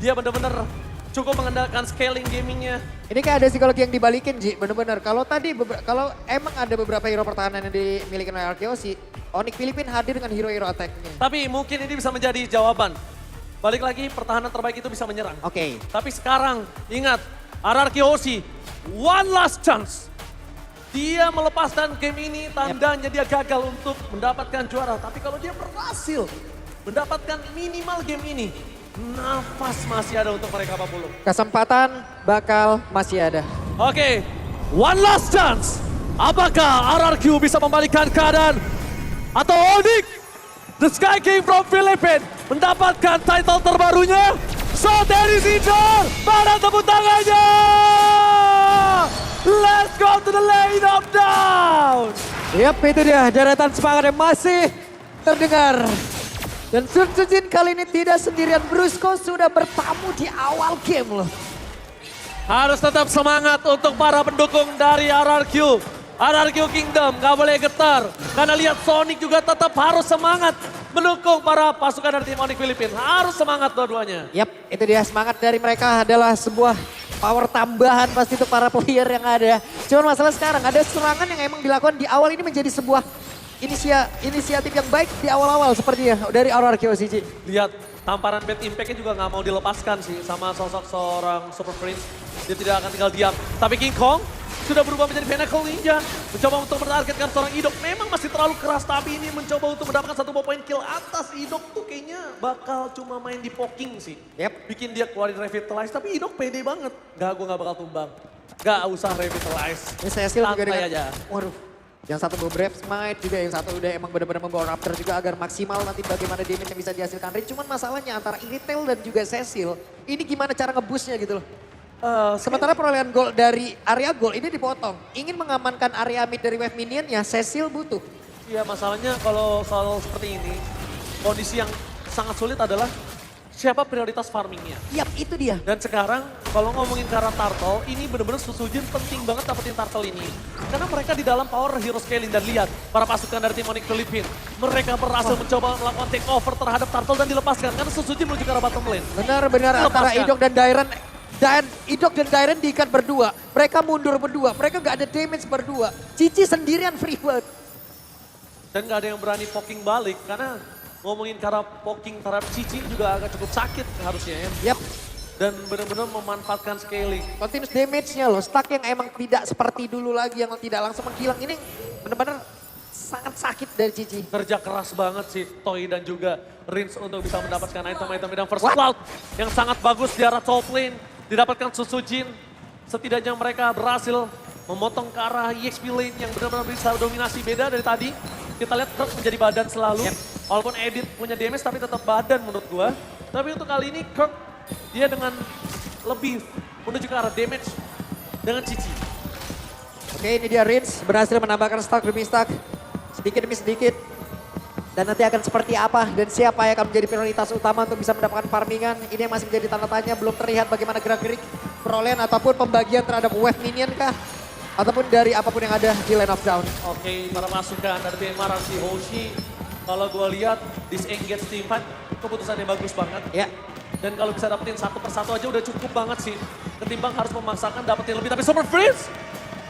Dia benar-benar cukup mengandalkan scaling gamingnya. Ini kayak ada psikologi yang dibalikin, Ji. Bener-bener. Kalau tadi, kalau emang ada beberapa hero pertahanan yang dimiliki oleh RKOC, Onyx Filipin hadir dengan hero-hero attack-nya. Tapi mungkin ini bisa menjadi jawaban. Balik lagi, pertahanan terbaik itu bisa menyerang. Oke. Tapi sekarang, ingat, RRQ Oshi, one last chance. Dia melepaskan game ini, tandanya dia gagal untuk mendapatkan juara. Tapi kalau dia berhasil mendapatkan minimal game ini, nafas masih ada untuk mereka 40. Kesempatan bakal masih ada. Oke, one last chance. Apakah RRQ bisa membalikan keadaan? Atau Onyx, The Sky King from Philippines, mendapatkan title terbarunya? So there is Inter, mana tepuk tangannya? Let's go to the lane of down. Yap, itu dia deretan semangat yang masih terdengar. Dan Sun Sujin kali ini tidak sendirian, Brusco sudah bertamu di awal game loh. Harus tetap semangat untuk para pendukung dari RRQ. RRQ Kingdom gak boleh getar. Karena lihat Sonic juga tetap harus semangat mendukung para pasukan dari tim Onyx Filipina. Harus semangat dua-duanya. Yap, itu dia semangat dari mereka adalah sebuah power tambahan pasti untuk para player yang ada. Cuman masalah sekarang ada serangan yang emang dilakukan di awal ini menjadi sebuah inisiatif yang baik di awal-awal sepertinya dari RRQ OCG. Lihat tamparan bad impact-nya juga gak mau dilepaskan sih sama sosok seorang Super Prince. Dia tidak akan tinggal diam. Tapi King Kong sudah berubah menjadi Pinnacle Ninja. Mencoba untuk menargetkan seorang Idok. Memang masih terlalu keras tapi ini mencoba untuk mendapatkan satu poin kill atas. Idok tuh kayaknya bakal cuma main di poking sih. Yep. Bikin dia keluarin Revitalize tapi Idok pede banget. Gak, gue gak bakal tumbang. Gak usah Revitalize. Ini saya juga Santai dengan, aja. waduh. Yang satu beberapa smite juga, yang satu udah emang benar-benar membawa Raptor juga agar maksimal nanti bagaimana damage yang bisa dihasilkan Rin. Cuman masalahnya antara Iritel dan juga Cecil, ini gimana cara nge-boostnya gitu loh. Sementara perolehan gol dari area gol ini dipotong. Ingin mengamankan area mid dari wave minionnya, Cecil butuh. Iya masalahnya kalau soal seperti ini, kondisi yang sangat sulit adalah siapa prioritas farmingnya. Yap, itu dia. Dan sekarang kalau ngomongin ke arah Turtle, ini benar-benar Susujin penting banget dapetin Turtle ini. Karena mereka di dalam power hero scaling dan lihat para pasukan dari tim Onyx Filipina. Mereka berhasil mencoba melakukan take over terhadap Turtle dan dilepaskan. Karena Susujin menuju ke arah bottom lane. Benar-benar antara Idok dan Dairen. Dan Idok dan Dairen diikat berdua. Mereka mundur berdua. Mereka gak ada damage berdua. Cici sendirian free bird. Dan gak ada yang berani poking balik karena ngomongin cara poking terhadap Cici juga agak cukup sakit harusnya ya. Yap. Dan benar-benar memanfaatkan scaling. Continuous damage-nya loh. Stack yang emang tidak seperti dulu lagi. Yang tidak langsung menghilang. Ini benar-benar sangat sakit dari Cici. Kerja keras banget sih Toy dan juga Rins untuk bisa mendapatkan item-item dan first cloud yang sangat bagus di arah top lane. Didapatkan Susujin. Setidaknya mereka berhasil memotong ke arah EXP lane yang benar-benar bisa dominasi beda dari tadi. Kita lihat Kirk menjadi badan selalu. Yep. Walaupun Edit punya damage tapi tetap badan menurut gua. Tapi untuk kali ini Kirk dia dengan lebih menuju ke arah damage dengan Cici. Oke, ini dia Rins berhasil menambahkan stack demi stack. Sedikit demi sedikit. Dan nanti akan seperti apa dan siapa yang akan menjadi prioritas utama untuk bisa mendapatkan farmingan. Ini yang masih menjadi tanda tanya, belum terlihat bagaimana gerak-gerik perolehan ataupun pembagian terhadap wave minion kah. Ataupun dari apapun yang ada di lane of down. Oke, para pasukan dari tim RRQ Hoshi. Kalau gue lihat disengage team fight, keputusan yang bagus banget. Ya. Dan kalau bisa dapetin satu persatu aja udah cukup banget sih. Ketimbang harus memaksakan dapetin lebih. Tapi Super Freeze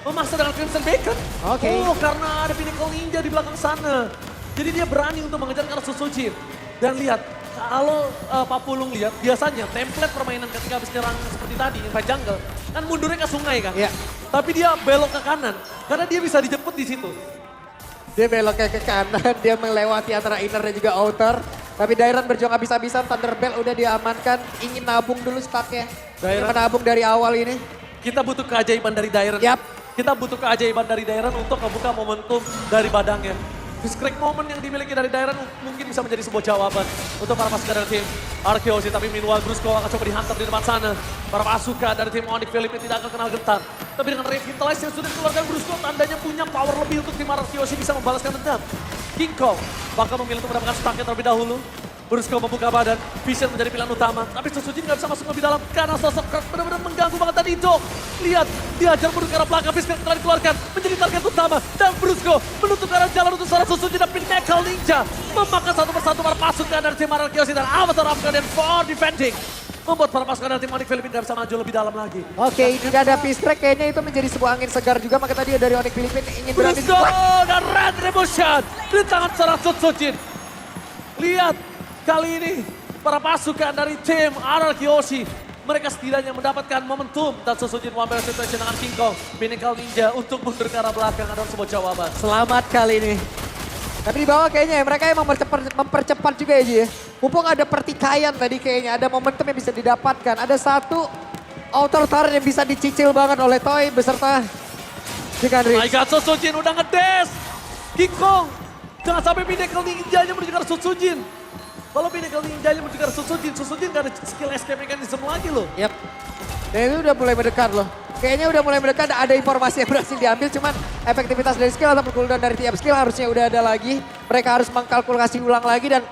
memaksa dengan Crimson Bacon. Oke. Oh, karena ada Pinnacle Ninja di belakang sana. Jadi dia berani untuk mengejar ke arah Susujin. Dan lihat, kalau Pak Pulung lihat, biasanya template permainan ketika habis nyerang seperti tadi, invade jungle, kan mundurnya ke sungai kan. Iya. Tapi dia belok ke kanan, karena dia bisa dijemput di situ. Dia beloknya ke kanan, dia melewati antara inner dan juga outer. Tapi Dairen berjuang habis-habisan, Thunderbell udah diamankan, ingin nabung dulu stacknya. Ingin menabung dari awal ini. Kita butuh keajaiban dari Dairen. Yap. Kita butuh keajaiban dari Dairen untuk membuka momentum dari badangnya. Discreet moment yang dimiliki dari Dairen mungkin bisa menjadi sebuah jawaban untuk para pasukan dari tim RKOC. Tapi meanwhile Brusco akan coba dihantar di depan sana. Para pasukan dari tim Onyx Filipina tidak akan kenal gentar. Tapi dengan Revitalize yang sudah dikeluarkan Brusco, tandanya punya power lebih untuk tim RKOC bisa membalaskan dendam. King Kong bakal memilih untuk mendapatkan stacknya terlebih dahulu. Brusco membuka badan, Vision menjadi pilihan utama. Tapi Susujin nggak bisa masuk lebih dalam karena sosok Kirk benar-benar mengganggu banget tadi Dok. Lihat, diajar menuju ke arah belakang, Vision telah dikeluarkan menjadi target utama. Dan Brusco menutup ke arah jalan untuk seorang Susujin dan Pinnacle Ninja. Memakan satu persatu para pasukan dari tim RRQ dan Avatar Afghan dan for defending. membuat para pasukan dari tim Onyx Filipina gak bisa maju lebih dalam lagi. Oke, ini ada Pistrek kayaknya itu menjadi sebuah angin segar juga. Maka tadi dari Onyx Filipina ingin berani. Brusco dan Retribution di tangan seorang Sutsujin. Lihat kali ini para pasukan dari tim RRQ Oshi. Mereka setidaknya mendapatkan momentum dan Sutsujin one barrel situation dengan King Kong. Pinnacle Ninja untuk mundur ke arah belakang adalah sebuah jawaban. Selamat kali ini. Tapi di bawah kayaknya ya, mereka emang mempercepat juga ya Ji ya. Mumpung ada pertikaian tadi kayaknya, ada momentum yang bisa didapatkan. Ada satu outer turret yang bisa dicicil banget oleh Toy beserta dengan My Rich. God, Sutsujin udah ngedes. King Kong, jangan sampai Pinnacle Ninja-nya menuju ke arah Sutsujin. Kalau Pinnacle Ninja-nya menuju ke arah Sutsujin gak ada skill escape mechanism lagi loh. Yap. Dan itu udah mulai mendekat loh. Kayaknya udah mulai mendekat, ada informasi yang berhasil diambil. Cuman efektivitas dari skill ataupun cooldown dari tiap skill harusnya udah ada lagi. Mereka harus mengkalkulasi ulang lagi dan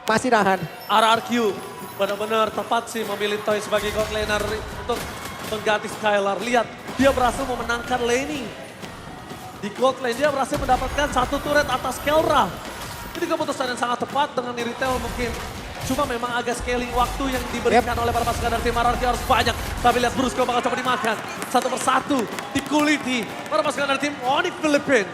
masih nahan. RRQ benar-benar tepat sih memilih Toy sebagai god laner untuk mengganti Skylar. Lihat, dia berhasil memenangkan laning. Di god lane dia berhasil mendapatkan satu turret atas Kelra. Ini keputusan yang sangat tepat dengan retail mungkin. Cuma memang agak scaling waktu yang diberikan oleh para pasukan dari tim RRQ harus banyak. Tapi lihat Brusco bakal coba dimakan. Satu persatu dikuliti para pasukan dari tim Onyx Filipina.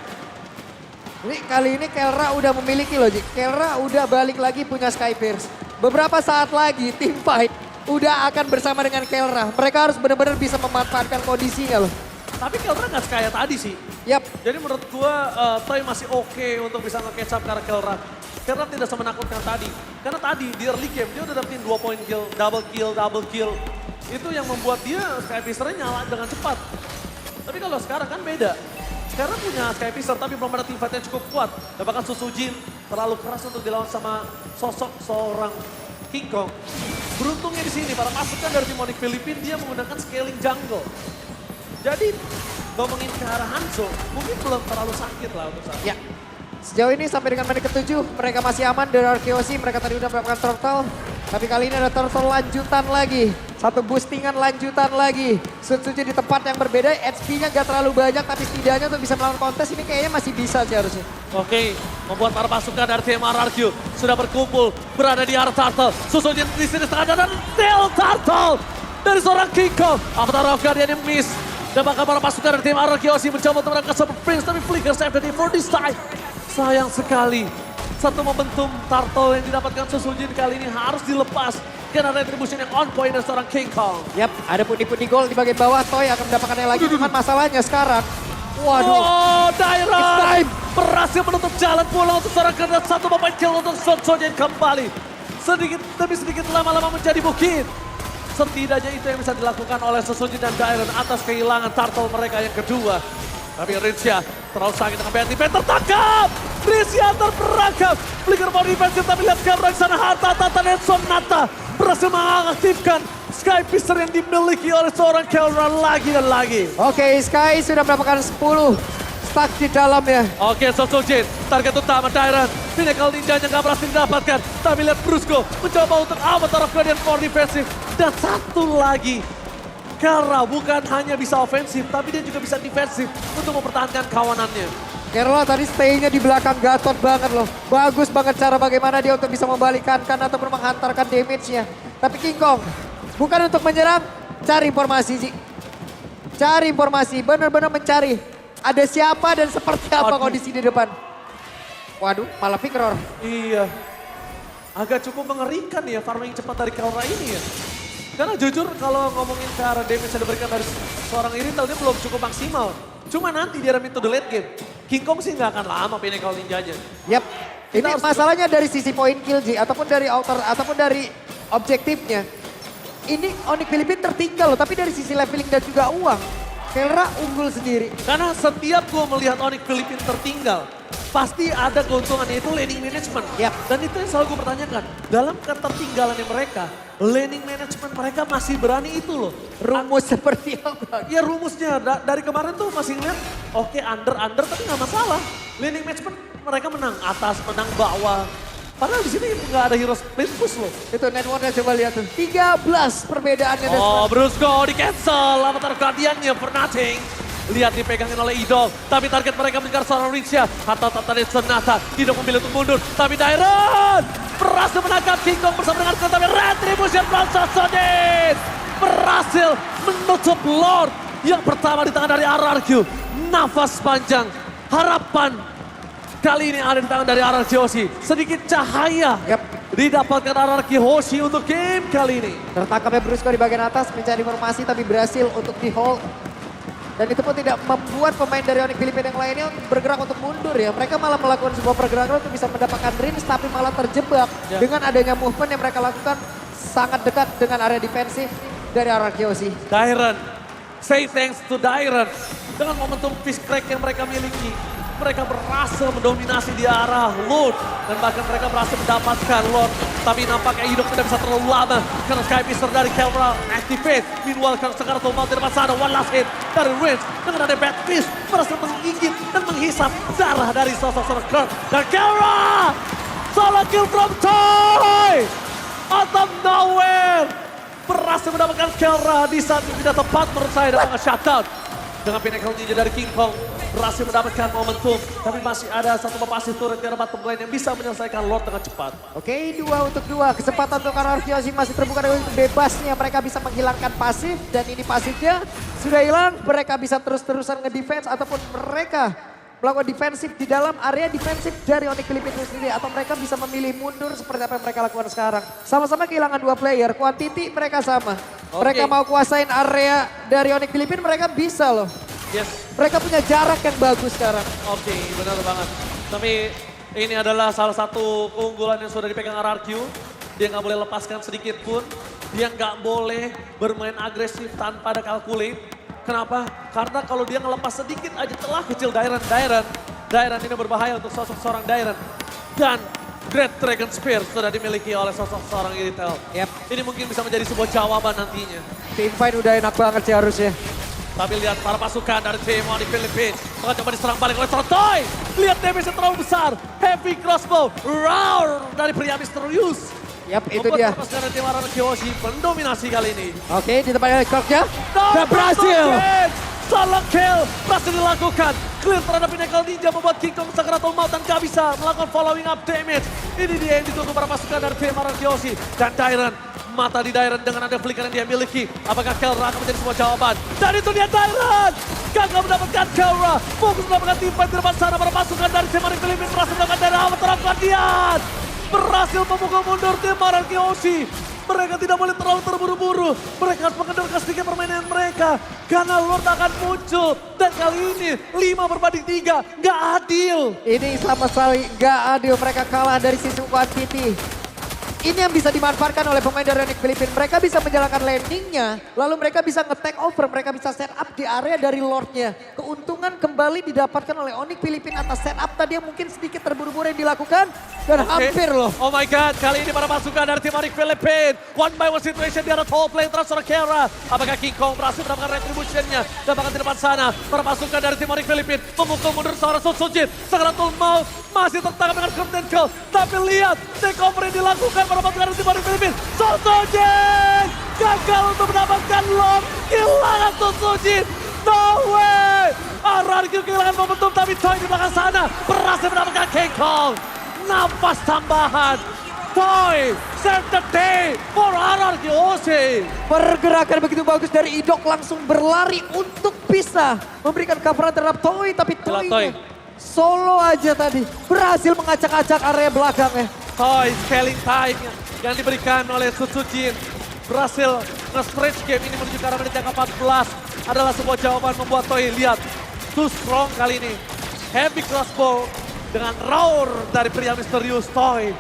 Ini kali ini Kelra udah memiliki loh Ji. Kelra udah balik lagi punya Skypierce. Beberapa saat lagi tim fight udah akan bersama dengan Kelra. Mereka harus benar-benar bisa memanfaatkan kondisinya loh. Tapi Kelra nggak sekaya tadi sih. Yap. Jadi menurut gua Toy masih oke untuk bisa nge-catch up karena Kelra. Kelra tidak semenakutkan tadi. Karena tadi di early game dia udah dapetin 2 point kill, double kill. Itu yang membuat dia Skypierce-nya nyala dengan cepat. Tapi kalau sekarang kan beda. Sekarang punya Skypierce tapi belum ada team fight yang cukup kuat. Dan bahkan Sutsujin terlalu keras untuk dilawan sama sosok seorang King Kong. Beruntungnya di sini para pasukan dari tim Onyx Filipina dia menggunakan scaling jungle. Jadi ngomongin ke arah Hanzo mungkin belum terlalu sakit lah untuk saat ini. Ya. Sejauh ini sampai dengan menit ke-7 mereka masih aman dari RKOC. Mereka tadi udah melakukan turtle. Tapi kali ini ada turtle lanjutan lagi. Satu boostingan lanjutan lagi. Sutsujin di tempat yang berbeda. HP-nya gak terlalu banyak tapi setidaknya untuk bisa melawan kontes ini kayaknya masih bisa sih harusnya. Oke, membuat para pasukan dari tim RRQ sudah berkumpul berada di arah turtle. Sutsujin di sini setengah dan tail turtle dari seorang King Kong. Avatar of Guardian yang miss. Dan bahkan para pasukan dari tim RRQ mencoba untuk mendapatkan Super Prince tapi Flicker save dari for this time. Sayang sekali, satu momentum turtle yang didapatkan Sutsujin kali ini harus dilepas. Karena retribution yang on point dari seorang King Kong. Yap, ada pundi-pundi gol di bagian bawah. Toy akan mendapatkan yang lagi. Cuman masalahnya sekarang. Waduh. Oh, It's Dairon time. berhasil menutup jalan pulang untuk seorang kernet. Satu point kill untuk Sutsujin kembali. Sedikit demi sedikit lama-lama menjadi bukit. Setidaknya itu yang bisa dilakukan oleh Sutsujin dan Dairon atas kehilangan turtle mereka yang kedua. Tapi Rinsya terlalu sakit dengan BNT. Tertangkap! Rinsya terperangkap. Flicker ball defensive tapi lihat sekarang di sana harta Tata dan Sonata berhasil mengaktifkan Skypierce yang dimiliki oleh seorang Kelra lagi dan lagi. Oke, Sky sudah mendapatkan 10 stuck di dalamnya. Oke, Sutsujin, target utama Dairon. Pinnacle Ninja-nya gak berhasil didapatkan. Tapi lihat Brusco mencoba untuk Avatar of Guardian for defensive. Dan satu lagi, Kelra bukan hanya bisa ofensif, tapi dia juga bisa defensif untuk mempertahankan kawanannya. Kerala tadi stay-nya di belakang Gatot banget loh. Bagus banget cara bagaimana dia untuk bisa membalikkan ataupun menghantarkan damage-nya. Tapi King Kong, bukan untuk menyerang, cari informasi Ji. Cari informasi, benar-benar mencari. Ada siapa dan seperti apa Aduh. kondisi di depan. Waduh, malah Pikror. Iya, agak cukup mengerikan ya farming cepat dari Kelra ini ya. Karena jujur kalau ngomongin ke arah damage yang diberikan dari seorang Irithel dia belum cukup maksimal. Cuma nanti dia remit to the late game. King Kong sih nggak akan lama Pinnacle Ninja-nya. Yap, ini harus- masalahnya dari sisi point kill Ji, ataupun dari outer, ataupun dari objektifnya. Ini Onyx Filipina tertinggal loh, tapi dari sisi leveling dan juga uang. Kelra unggul sendiri. Karena setiap gue melihat Onyx Filipina tertinggal, pasti ada keuntungan yaitu laning management. Yap. Dan itu yang selalu gue pertanyakan. Dalam ketertinggalannya mereka, laning management mereka masih berani itu loh. Rumus seperti apa? Ya rumusnya dari kemarin tuh masih ngeliat, oke under tapi nggak masalah. Laning management mereka menang atas, menang bawah. Padahal di sini nggak ada hero split push loh. Itu networknya coba lihat tuh. 13 perbedaannya. Oh, Brusco di cancel, Avatar Guardian-nya for nothing. Lihat dipegangin oleh Idol, tapi target mereka mengejar seorang Rinsya. Harta Tata dan Sonata tidak memilih untuk mundur, tapi Dairon berhasil menangkap King Kong bersama dengan tapi Retribution from Sutsujin. berhasil menutup Lord yang pertama di tangan dari RRQ. Nafas panjang, harapan kali ini ada di tangan dari RRQ Hoshi. Sedikit cahaya didapatkan RRQ Hoshi untuk game kali ini. Tertangkapnya Brusco di bagian atas mencari informasi tapi berhasil untuk di hold. Dan itu pun tidak membuat pemain dari Onyx Philippines yang lainnya bergerak untuk mundur ya. Mereka malah melakukan sebuah pergerakan untuk bisa mendapatkan Rins tapi malah terjebak dengan adanya movement yang mereka lakukan sangat dekat dengan area defensif dari RRQ Hoshi. Dairon, say thanks to Dairon. Dengan momentum fist crack yang mereka miliki, mereka berhasil mendominasi di arah Lord. Dan bahkan mereka berhasil mendapatkan Lord. Tapi nampaknya hidup tidak bisa terlalu lama. Karena Sky Pister dari Kelra activate. Meanwhile, sekarang Tomal di depan sana. One last hit dari Rins. Dengan ada Bad Fist berhasil menggigit dan menghisap darah dari sosok Kurt. Dan Kelra! Solo kill from Toy! Out of nowhere! Berhasil mendapatkan Kelra di saat yang tidak tepat menurut saya. Dan shutdown. Dengan Pinnacle Ninja dari King Kong. Berhasil mendapatkan momentum, tapi masih ada satu pasif turret dari bottom lane yang bisa menyelesaikan Lord dengan cepat. Oke, 2 untuk 2. Kesempatan untuk RRQ Hoshi masih terbuka dengan bebasnya. Mereka bisa menghilangkan pasif dan ini pasifnya sudah hilang. Mereka bisa terus-terusan nge-defense ataupun mereka melakukan defensif di dalam area defensif dari Onyx Philippines sendiri. Atau mereka bisa memilih mundur seperti apa yang mereka lakukan sekarang. Sama-sama kehilangan 2 player, quantity mereka sama. Mereka mau kuasain area dari Onyx Philippines, mereka bisa loh. Yes. Mereka punya jarak yang bagus sekarang. Oke, benar banget. Tapi ini adalah salah satu keunggulan yang sudah dipegang RRQ. Dia nggak boleh lepaskan sedikit pun. Dia nggak boleh bermain agresif tanpa ada calculate. Kenapa? Karena kalau dia ngelepas sedikit aja telah kecil Dairon ini berbahaya untuk sosok seorang Dairon. Dan Dread Dragon Spear sudah dimiliki oleh sosok seorang Iritel. Ini mungkin bisa menjadi sebuah jawaban nantinya. Teamfight udah enak banget sih harusnya. Tapi lihat para pasukan dari tim Onyx Philippines. Akan coba diserang balik oleh Trotoy. Lihat damage yang terlalu besar. Heavy crossbow. Roar dari pria misterius. Yap, itu dia. Membuat pasukan dari tim RRQ Hoshi mendominasi kali ini. Oke, di depannya Clarknya. Dan berhasil. Solo kill berhasil dilakukan. Clear terhadap Pinnacle Ninja membuat King Kong Sakaratul Maut dan gak bisa melakukan following up damage. Ini dia yang ditunggu para pasukan dari tim RRQ Hoshi. Dan Dairon. Mata di Dairon dengan ada flicker yang dia miliki. Apakah Kelra akan menjadi sebuah jawaban? Dan itu dia Dairon! Gagal mendapatkan Kelra. Fokus mendapatkan timpan di depan sana. Para pasukan dari tim Onyx Philippines berhasil mendapatkan Dairon. Avatar Guardian! Berhasil memukul mundur tim RRQ Hoshi. Mereka tidak boleh terlalu terburu-buru. Mereka harus mengendalikan sedikit permainan mereka. Karena Lord akan muncul. Dan kali ini 5 berbanding 3. Gak adil. Ini sama sekali gak adil. Mereka kalah dari sisi quantity. Ini yang bisa dimanfaatkan oleh pemain dari Onyx Philippines. Mereka bisa menjalankan landingnya, lalu mereka bisa nge-take over, mereka bisa set up di area dari Lordnya. Keuntungan kembali didapatkan oleh Onyx Philippines atas set up tadi yang mungkin sedikit terburu-buru yang dilakukan. Dan hampir loh. Oh my God, kali ini para pasukan dari tim Onyx Philippines. One by one situation di arah top lane transfer Kelra. Apakah King Kong berhasil mendapatkan retribution-nya? Dan bahkan di depan sana, para pasukan dari tim Onyx Philippines memukul mundur seorang Sutsujin. Sakaratul Maut masih tertangkap dengan Curtain Call. Tapi lihat, takeover yang dilakukan para pasukan dari tim Onyx Philippines. Sutsujin gagal untuk mendapatkan Lord. Kehilangan Sutsujin. No way! RRQ kehilangan momentum tapi Toy di belakang sana berhasil mendapatkan King Kong. Nafas tambahan. Toy save the day for RRQ Hoshi. Pergerakan begitu bagus dari Idok langsung berlari untuk bisa memberikan coveran terhadap Toy. Tapi Toy. Toy solo aja tadi berhasil mengacak-acak area belakangnya. Toy scaling time yang diberikan oleh Sutsujin berhasil nge-stretch game ini menuju ke arah menit yang ke-14 adalah sebuah jawaban membuat Toy lihat too strong kali ini. Heavy crossbow dengan roar dari pria misterius. Toy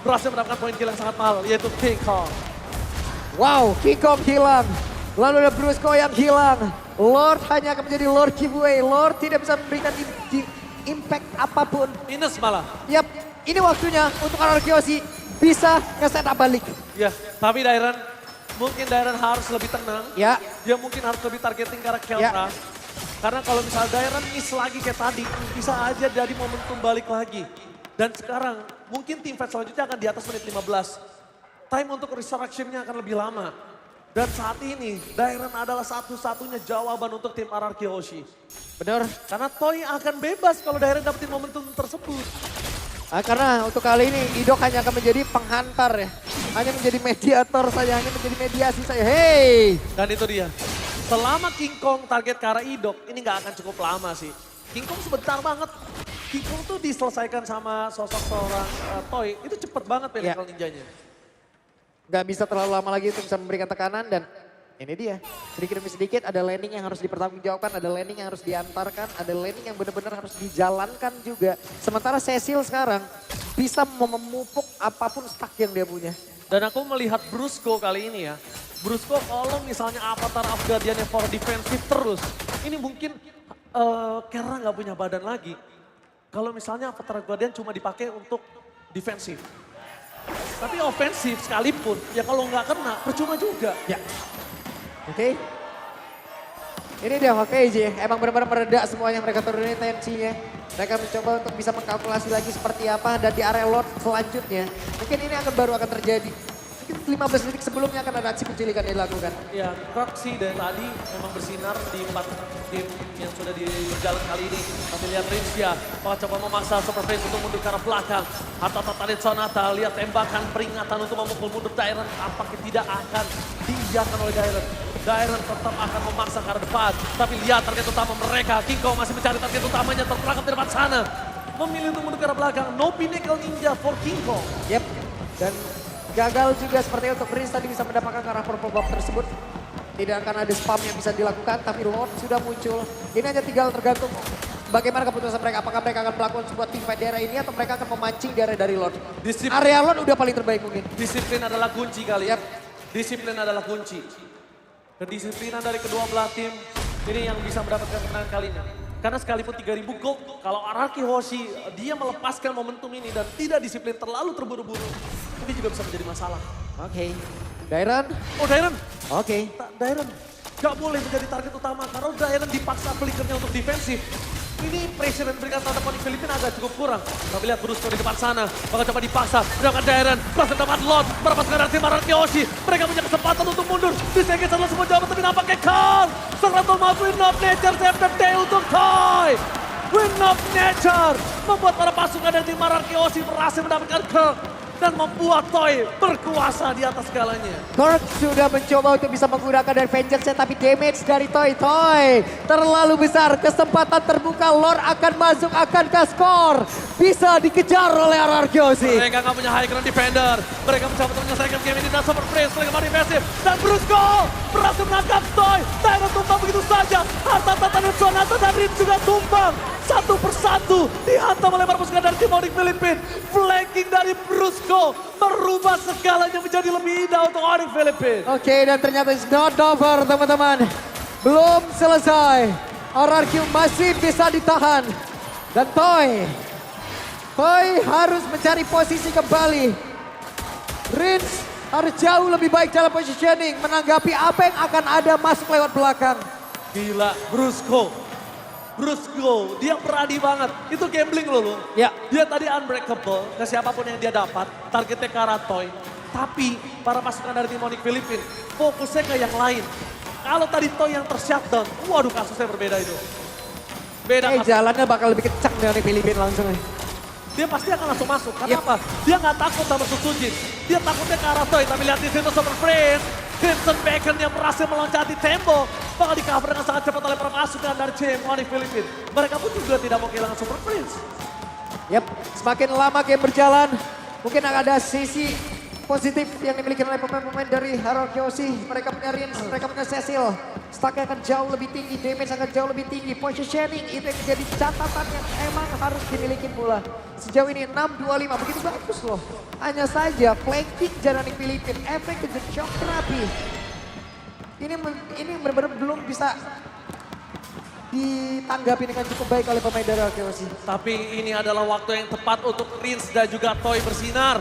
berhasil mendapatkan poin kill yang sangat mahal yaitu King Kong. Wow, King Kong hilang. Lalu ada Brusco yang hilang. Lord hanya akan menjadi Lord giveaway. Lord tidak bisa memberikan impact apapun. Minus malah. Yap, ini waktunya untuk RRQ Hoshi bisa nge-set up balik. Ya, tapi Dairon, mungkin Dairon harus lebih tenang. Ya. Dia mungkin harus lebih targeting ke arah Kelra. Karena kalau misalnya Dairon miss lagi kayak tadi, bisa aja jadi momentum balik lagi. Dan sekarang mungkin tim fight selanjutnya akan di atas menit 15. Time untuk resurrection-nya akan lebih lama. Dan saat ini Dairon adalah satu-satunya jawaban untuk tim RRQ Hoshi. Benar. Karena Toy akan bebas kalau Dairon dapetin momentum tersebut. Karena untuk kali ini Idok hanya akan menjadi penghantar ya. Hanya menjadi mediator saja, hanya menjadi mediasi saja. Hey! Dan itu dia. Selama King Kong target ke arah Idok, ini nggak akan cukup lama sih. King Kong sebentar banget. King Kong tuh diselesaikan sama sosok seorang Toy. Itu cepet banget Pinnacle Ninjanya. Gak bisa terlalu lama lagi untuk bisa memberikan tekanan dan ini dia. Sedikit demi sedikit ada landing yang harus dipertanggungjawabkan, ada landing yang harus diantarkan, ada landing yang benar-benar harus dijalankan juga. Sementara Cecil sekarang bisa memupuk apapun stack yang dia punya. Dan aku melihat Brusco kali ini ya. Brusco kalau misalnya Avatar of Guardian-nya for defensive terus. Ini mungkin karena nggak punya badan lagi. Kalau misalnya Avatar Guardian cuma dipakai untuk defensif. Tapi ofensif sekalipun, ya kalau nggak kena percuma juga. Ya. Oke. Ini dia HKJ, emang benar-benar meredak semuanya, mereka turunin tensinya. Mereka mencoba untuk bisa mengkalkulasi lagi seperti apa dan di area Lord selanjutnya. Mungkin ini baru akan terjadi. Mungkin 15 detik sebelumnya akan ada aksi penculikan yang dilakukan. Ya, Kirk sih dari tadi memang bersinar di 4 game yang sudah berjalan kali ini. Tapi lihat Rins ya, coba memaksa Super Face untuk mundur ke arah belakang. Atau Tatalit Sonata, lihat tembakan peringatan untuk memukul mundur Dairon. Tampaknya tidak akan diiyakan oleh Dairon. Dairon tetap akan memaksa ke arah depan. Tapi lihat target utama mereka, King Kong masih mencari target utamanya terperangkap di depan sana. Memilih untuk mundur ke arah belakang, no Pinnacle Ninja for King Kong. Yep, dan gagal juga sepertinya untuk Rins tadi bisa mendapatkan ke arah purple bomb tersebut. Tidak akan ada spam yang bisa dilakukan, tapi Lord sudah muncul. Ini hanya tinggal tergantung bagaimana keputusan mereka. Apakah mereka akan melakukan sebuah team fight di area ini atau mereka akan memancing di area dari Lord. Area Lord udah paling terbaik mungkin. Disiplin adalah kunci kali ya. Disiplin adalah kunci. Kedisiplinan dari kedua belah tim ini yang bisa mendapatkan kemenangan kali ini. Karena sekalipun 3.000 gold, kalau Araki Hoshi dia melepaskan momentum ini dan tidak disiplin terlalu terburu-buru, ini juga bisa menjadi masalah. Oke. Dairon. Oh Dairon. Oke. Dairon gak boleh menjadi target utama karena Dairon dipaksa flickernya untuk defensif. Ini pressure yang diberikan terhadap Onyx Filipina agak cukup kurang. Tapi lihat Brusco di depan sana. Bakal coba dipaksa. Mendapatkan Dairon. Plus dapat Lord. Melepaskan dari tim Araki Hoshi. Mereka punya kesempatan untuk mundur. Disegel setelah semua jawaban tapi nampaknya Karl. Seorang Thomas Win of Nature. CFFD untuk Toy. Win of Nature. Membuat para pasukan dari tim Araki Hoshi berhasil mendapatkan Kirk. Dan membuat Toy berkuasa di atas segalanya. Kirk sudah mencoba untuk bisa menggunakan dari Vengeance tapi damage dari Toy terlalu besar. Kesempatan terbuka, Lord akan masuk, akankah skor bisa dikejar oleh Araki Hoshi. Mereka nggak punya high ground defender. Mereka mencoba untuk menyelesaikan game ini dan Super Prince mereka main defensif. Dan Brusco berhasil menangkap Toy. Dairon tumbang begitu saja. Harta Tatalit Sonata dan Rin juga tumbang. Satu persatu dihantam oleh para pasukan dari tim Onyx Filipina. Flanking dari Brusco merubah segalanya menjadi lebih indah untuk Onyx Filipina. Oke, dan ternyata it's not over teman-teman. Belum selesai. RRQ masih bisa ditahan. Dan Toy harus mencari posisi kembali. Rins harus jauh lebih baik dalam positioning. Menanggapi apa yang akan ada masuk lewat belakang. Gila, Brusco, dia berani banget. Itu gambling loh. Ya. Dia tadi unbreakable ke siapapun yang dia dapat. Targetnya ke arah Toy. Tapi para pasukan dari tim Onyx Filipina fokusnya ke yang lain. Kalau tadi Toy yang tershutdown, waduh kasusnya berbeda itu. Beda kasus. Jalannya bakal lebih kencang dari Filipina langsung. Dia pasti akan langsung masuk. Kenapa? Dia nggak takut sama Susujin. Dia takutnya ke arah Toy. Tapi lihat di situ Super Prince. Crimson Bacon yang berhasil meloncati tembok. Bakal di cover dengan sangat cepat oleh para pasukan dari tim Onyx Filipina. Mereka pun juga tidak mau kehilangan Super Prince. Yap, semakin lama game berjalan, mungkin akan ada sisi positif yang dimiliki oleh pemain-pemain dari Araki Hoshi. Mereka punya Rins, mereka punya Cecil. Stacknya akan jauh lebih tinggi, damage akan jauh lebih tinggi. Positioning itu yang menjadi catatan yang emang harus dimiliki pula. Sejauh ini 6-25, begitu bagus loh. Hanya saja flanking Onyx Filipina, efek kejut shock terapi. Ini benar-benar belum bisa ditanggapi dengan cukup baik oleh pemain dari Araki Hoshi. Tapi ini adalah waktu yang tepat untuk Rins dan juga Toy bersinar.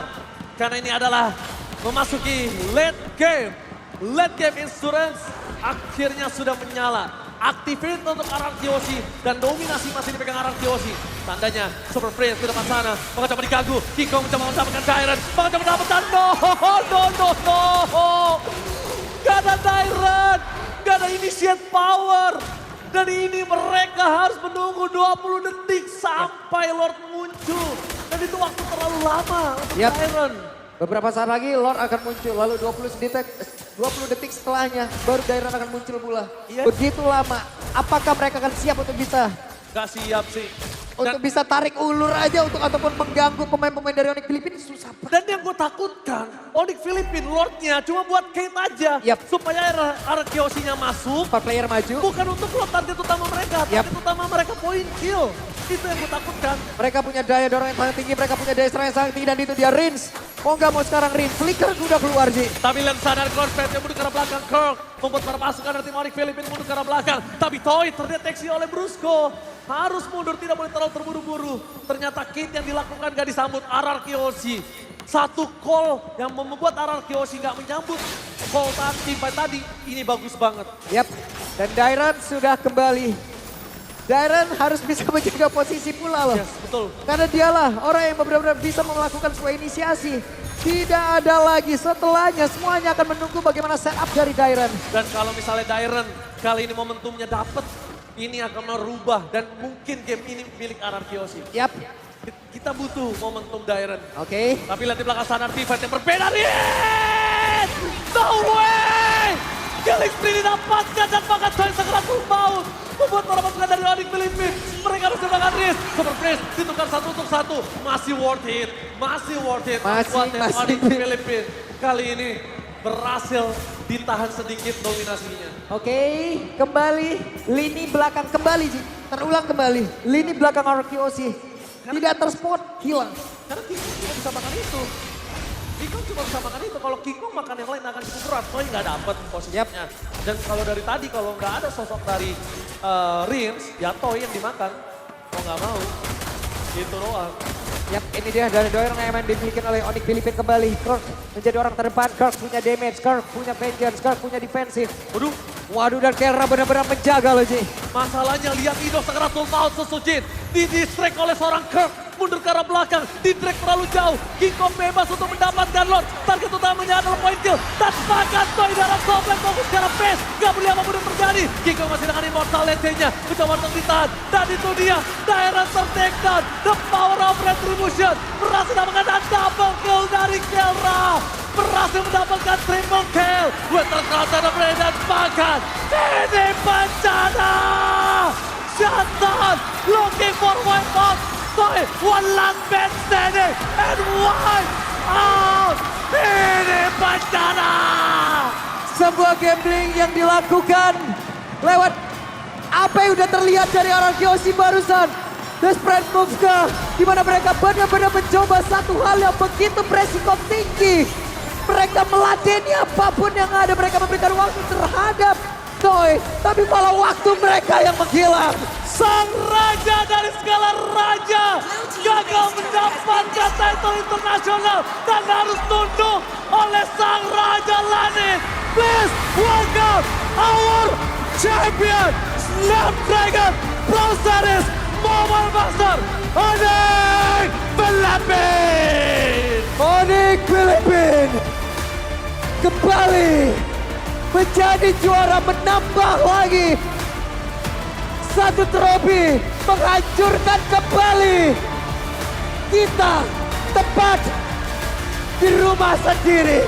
Karena ini adalah memasuki late game. Late game Insurance akhirnya sudah menyala. Activate untuk Araki Hoshi dan dominasi masih dipegang Araki Hoshi. Tandanya Super Prince di depan sana. Maka coba diganggu. King Kong mencoba mendapatkan Dairon. Maka coba mendapatkan no. Gak ada Dairon. Gak ada initiate power. Dan ini mereka harus menunggu 20 detik sampai Lord muncul. Dan Dan itu waktu terlalu lama untuk Yap. Dairon. Beberapa saat lagi Lord akan muncul, lalu 20 detik setelahnya baru Dairon akan muncul pula. Iya. Begitu lama, apakah mereka akan siap untuk bisa Gak siap sih. untuk bisa tarik ulur aja untuk ataupun mengganggu pemain-pemain dari Onyx Filipina susah banget. Dan yang gue takutkan, Onyx Filipina Lordnya cuma buat Kate aja. Yap. Supaya Arkeosinya masuk. 4 player maju, Bukan untuk Lord target utama mereka. Yap. Target utama mereka point kill. Itu yang gue takutkan. mereka punya daya dorong yang sangat tinggi, mereka punya daya serang yang sangat tinggi dan itu dia Rins. Mau nggak mau sekarang Rins, Flicker udah keluar Ji. Tapi Len sadar Corpet yang mundur ke arah belakang. Kirk membuat para pasukan dari tim Onyx Filipina mundur ke arah belakang. Tapi Toy terdeteksi oleh Brusco. Harus mundur, tidak boleh terlalu terburu-buru. Ternyata Kate yang dilakukan gak disambut Ararkioshi. Satu call yang membuat Ararkioshi gak menyambut call teamfight tadi. Ini bagus banget. Yap, dan Dairon sudah kembali. Dairon harus bisa menjaga posisi pula loh. Yes, betul. Karena dialah orang yang benar-benar bisa melakukan sebuah inisiasi. Tidak ada lagi setelahnya, semuanya akan menunggu bagaimana setup dari Dairon. Dan kalau misalnya Dairon kali ini momentumnya dapet, ini akan merubah dan mungkin game ini milik Ararkioshi. Yap, Kita butuh momentum Dairon. oke. Tapi lihat di belakang sana teamfight yang berbeda. Riz! No way! Killing spree didapatkan dan bahkan Toy segera tumbau. Membuat para pasukan dari Onyx Filipina. Mereka harus mendapatkan Riz. Super Freeze ditukar 1 untuk 1. Masih worth it. Masih worth it. Buat tim Masih. Onyx Filipina. Kali ini berhasil ditahan sedikit dominasinya. Oke, kembali lini belakang kembali Ji. Terulang kembali, lini belakang Arkeoshi. Tidak terspot, hilang. Karena King Kong cuma bisa makan itu. King Kong cuma bisa makan itu. Kalau King Kong makan yang lain akan cukup berat. Toy nggak dapet posisinya. Dan kalau dari tadi kalau nggak ada sosok dari Rins, ya Toy yang dimakan. Mau nggak mau. Gitu doang. Yap, ini dia dari Dairon yang dimiliki oleh Onyx Filipina kembali. Kirk menjadi orang terdepan, Kirk punya damage, Kirk punya vengeance, Kirk punya defensif. Waduh, Waduh, dan Kelra benar-benar menjaga loh Ji. masalahnya lihat Ido segera full out Susujin. Di-distract oleh seorang Kirk. Mundur ke arah belakang, di-drag terlalu jauh. King Kong bebas untuk mendapatkan Lord. Target utamanya adalah point kill. Dan bahkan Toy dalam topeng fokus ke arah base. Gak boleh apapun yang terjadi. King Kong masih dengan immortal legend-nya. Mencoba untuk ditahan. Dan itu dia, daerah ter-take down. The power of retribution. Berhasil mendapatkan double kill dari Kelra. Berhasil mendapatkan triple kill. Wetter Cross dan dan bahkan ini bencana. Shutdown, looking for white box. Toy, one last man standing and wipe out. Ini bencana. Sebuah gambling yang dilakukan lewat apa yang udah terlihat dari Ararkioshi barusan. The spread moves ke dimana mereka benar-benar mencoba satu hal yang begitu beresiko tinggi. Mereka meladeni apapun yang ada, mereka memberikan waktu terhadap Toy, tapi malah waktu mereka yang menghilang. Sang raja dari segala raja gagal mendapatkan title internasional dan harus tunduk oleh sang raja langit. Please welcome our champion Snapdragon Pro Series Mobile Master Onyx Filipina. Onyx Filipina kembali menjadi juara, menambah lagi satu trofi, menghancurkan kembali kita tepat di rumah sendiri.